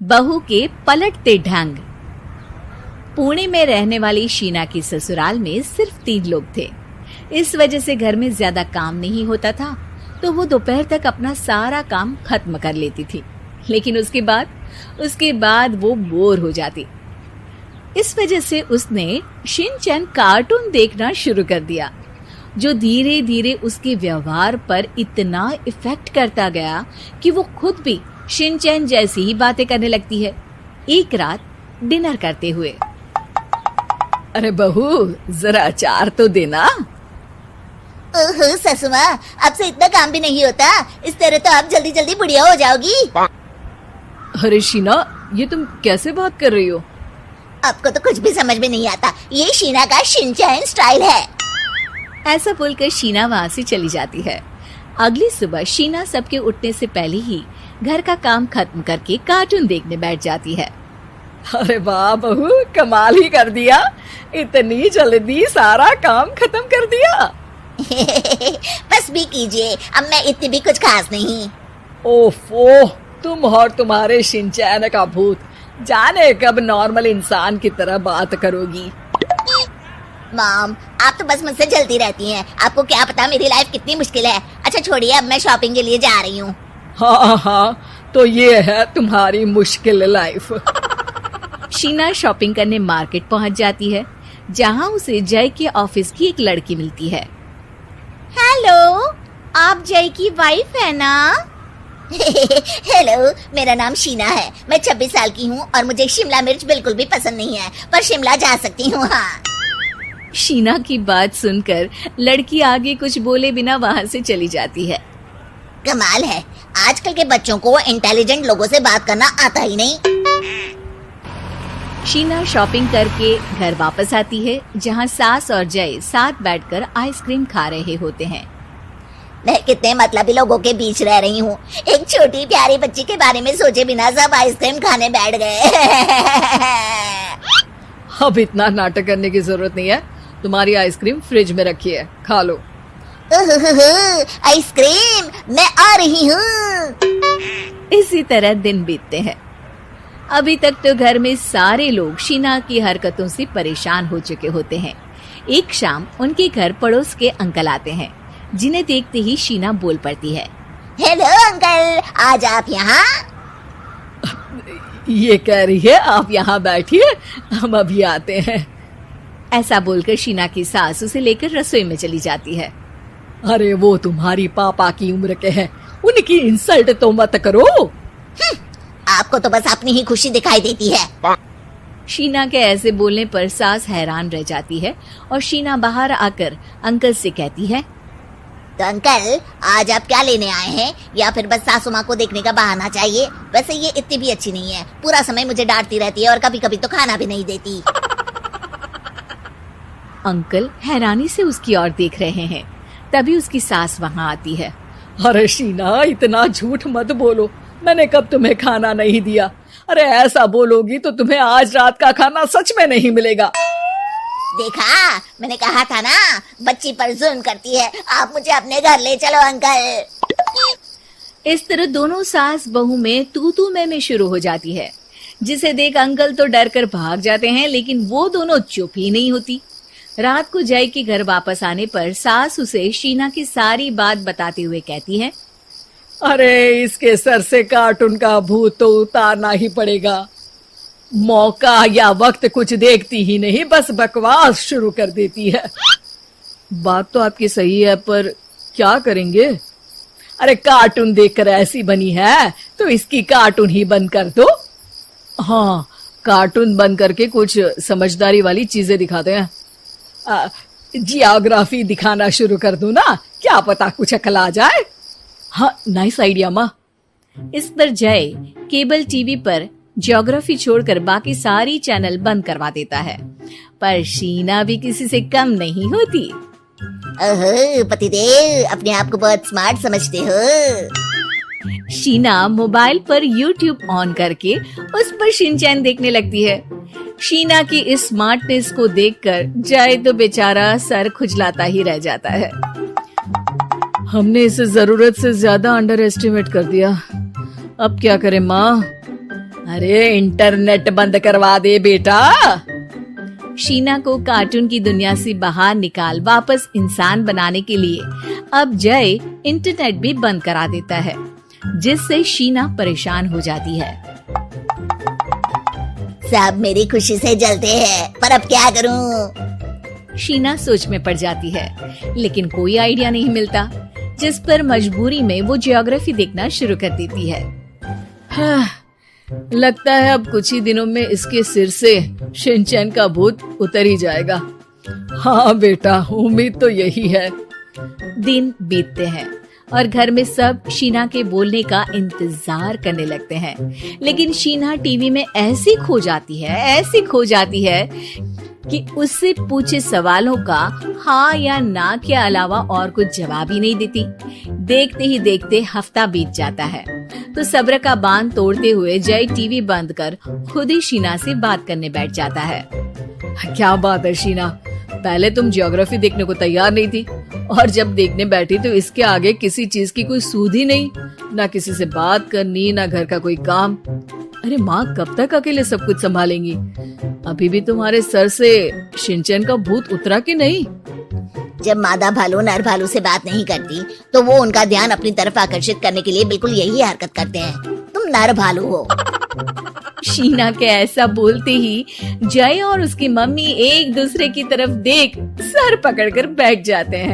बहू के पलटते ढंग। पुणे में रहने वाली शीना की ससुराल में सिर्फ 3 लोग थे। इस वजह से घर में ज्यादा काम नहीं होता था, तो वो दोपहर तक अपना सारा काम खत्म कर लेती थी। लेकिन उसके बाद वो बोर हो जाती। इस वजह से उसने शिनचैन कार्टून देखना शुरू कर दिया, जो धीरे धीरे उसके व्यवहार पर इतना इफेक्ट करता गया कि वो खुद भी शिनचैन जैसी ही बातें करने लगती है। एक रात डिनर करते हुए, अरे बहू, जरा अचार तो देना। ओहो ससुमा, आपसे इतना काम भी नहीं होता। इस तरह तो आप जल्दी जल्दी बुढ़िया हो जाओगी। अरे शीना, ये तुम कैसे बात कर रही हो? आपको तो कुछ भी समझ में नहीं आता। ये शीना का शिनचैन स्टाइल है। ऐसा बोलकर शीना वहाँ से चली जाती है। अगली सुबह शीना सबके उठने से पहले ही घर का काम खत्म करके कार्टून देखने बैठ जाती है। अरे वाह बहू, कमाल ही कर दिया। इतनी जल्दी सारा काम खत्म कर दिया। बस भी कीजिए, अब मैं इतनी भी कुछ खास नहीं। ओफो, तुम और तुम्हारे शिनचैन का भूत, जाने कब नॉर्मल इंसान की तरह बात करोगी। मॉम, आप तो बस मुझसे जलती रहती हैं। आपको क्या पता मेरी लाइफ कितनी मुश्किल है। अच्छा छोड़िए, अब मैं शॉपिंग के लिए जा रही हूँ। हाँ, तो ये है तुम्हारी मुश्किल लाइफ। शीना शॉपिंग करने मार्केट पहुँच जाती है, जहाँ उसे जय के ऑफिस की एक लड़की मिलती है। हेलो, आप जय की वाइफ है ना? हेलो, मेरा नाम शीना है। मैं 26 साल की हूँ और मुझे शिमला मिर्च बिल्कुल भी पसंद नहीं है, पर शिमला जा सकती हूँ। हाँ। शीना की बात सुनकर लड़की आगे कुछ बोले बिना वहाँ से चली जाती है। कमाल है, आजकल के बच्चों को इंटेलिजेंट लोगों से बात करना आता ही नहीं। शीना शॉपिंग करके घर वापस आती है, जहाँ सास और जय साथ बैठकर आइसक्रीम खा रहे होते हैं। मैं कितने मतलबी लोगों के बीच रह रही हूँ। एक छोटी प्यारी बच्ची के बारे में सोचे बिना सब आइसक्रीम खाने बैठ गए। अब इतना नाटक करने की जरूरत नहीं है। तुम्हारी आइसक्रीम फ्रिज में रखी है, खा लो। आइसक्रीम, मैं आ रही हूँ। इसी तरह दिन बीतते हैं। अभी तक तो घर में सारे लोग शीना की हरकतों से परेशान हो चुके होते हैं। एक शाम उनके घर पड़ोस के अंकल आते हैं, जिन्हें देखते ही शीना बोल पड़ती है। हेलो अंकल, आज आप यहाँ? ये कह रही है आप यहाँ बैठिए, हम अभी आते हैं। ऐसा बोलकर शीना की सास उसे लेकर रसोई में चली जाती है। अरे वो तुम्हारी पापा की उम्र के हैं, उनकी इंसल्ट तो मत करो। आपको तो बस अपनी ही खुशी दिखाई देती है। शीना के ऐसे बोलने पर सास हैरान रह जाती है और शीना बाहर आकर अंकल से कहती है, तो अंकल, आज आप क्या लेने आए हैं? या फिर बस सासू माँ को देखने का बहाना चाहिए? वैसे ये इतनी भी अच्छी नहीं है, पूरा समय मुझे डांटती रहती है और कभी कभी तो खाना भी नहीं देती। अंकल हैरानी से उसकी ओर देख रहे हैं। तभी उसकी सास वहाँ आती है। अरे शीना, इतना झूठ मत बोलो, मैंने कब तुम्हें खाना नहीं दिया? अरे ऐसा बोलोगी तो तुम्हें आज रात का खाना सच में नहीं मिलेगा। देखा, मैंने कहा था ना, बच्ची पर जुल्म करती है। आप मुझे अपने घर ले चलो अंकल। इस तरह दोनों सास बहू में तू मैं शुरू हो जाती है, जिसे देख अंकल तो डर कर भाग जाते हैं, लेकिन वो दोनों चुप ही नहीं होती। रात को जय के घर वापस आने पर सास उसे शीना की सारी बात बताते हुए कहती है, अरे इसके सर से कार्टून का भूत तो उतारना ही पड़ेगा। मौका या वक्त कुछ देखती ही नहीं, बस बकवास शुरू कर देती है। बात तो आपकी सही है, पर क्या करेंगे? अरे कार्टून देखकर ऐसी बनी है तो इसकी कार्टून ही बंद कर दो। हाँ, कार्टून बंद करके कुछ समझदारी वाली चीजें दिखाते हैं। जियोग्राफी दिखाना शुरू कर दो ना, क्या पता कुछ अकल आ जाए। हाँ, नाइस आइडिया माँ। इस पर जय केबल टीवी पर ज्योग्राफी छोड़कर बाकी सारी चैनल बंद करवा देता है, पर शीना भी किसी से कम नहीं होती। ओहो पतिदेव, अपने आप को बहुत स्मार्ट समझते हो। शीना मोबाइल पर YouTube ऑन करके उस पर शिनचैन देखने लगती है। शीना की इस स्मार्टनेस को देखकर जय तो बेचारा सर खुजलाता ही रह जाता है। हमने इसे जरूरत से ज्यादा अंडर एस्टिमेट कर दिया, अब क्या करें माँ? अरे इंटरनेट बंद करवा दे बेटा। शीना को कार्टून की दुनिया से बाहर निकाल वापस इंसान बनाने के लिए अब जय इंटरनेट भी बंद करा देता है, जिससे शीना परेशान हो जाती है। सब मेरी खुशी से जलते हैं, पर अब क्या करूं? शीना सोच में पड़ जाती है, लेकिन कोई आइडिया नहीं मिलता, जिस पर मजबूरी में वो ज्योग्राफी देखना शुरू कर देती है। लगता है अब कुछ ही दिनों में इसके सिर से शिनचैन का भूत उतर ही जाएगा। हाँ बेटा, उम्मीद तो यही है। दिन बीतते हैं और घर में सब शीना के बोलने का इंतजार करने लगते हैं, लेकिन शीना टीवी में ऐसी खो जाती है कि उससे पूछे सवालों का हाँ या ना के अलावा और कुछ जवाब ही नहीं देती। देखते ही देखते हफ्ता बीत जाता है, तो सब्र का बांध तोड़ते हुए जय टीवी बंद कर खुद ही शीना से बात करने बैठ जाता है। क्या बात है शीना, पहले तुम ज्योग्राफी देखने को तैयार नहीं थी, और जब देखने बैठी तो इसके आगे किसी चीज की कोई सूध ही नहीं, ना किसी से बात करनी, ना घर का कोई काम। अरे माँ कब तक अकेले सब कुछ संभालेंगी? अभी भी तुम्हारे सर से शिनचैन का भूत उतरा कि नहीं? जब मादा भालू नर भालू से बात नहीं करती, तो वो उनका ध्यान अपनी तरफ आकर्षित करने के लिए बिल्कुल यही हरकत करते हैं। तुम नर भालू हो। शीना के ऐसा बोलते ही जय और उसकी मम्मी एक दूसरे की तरफ देख सर पकड़कर बैठ जाते हैं।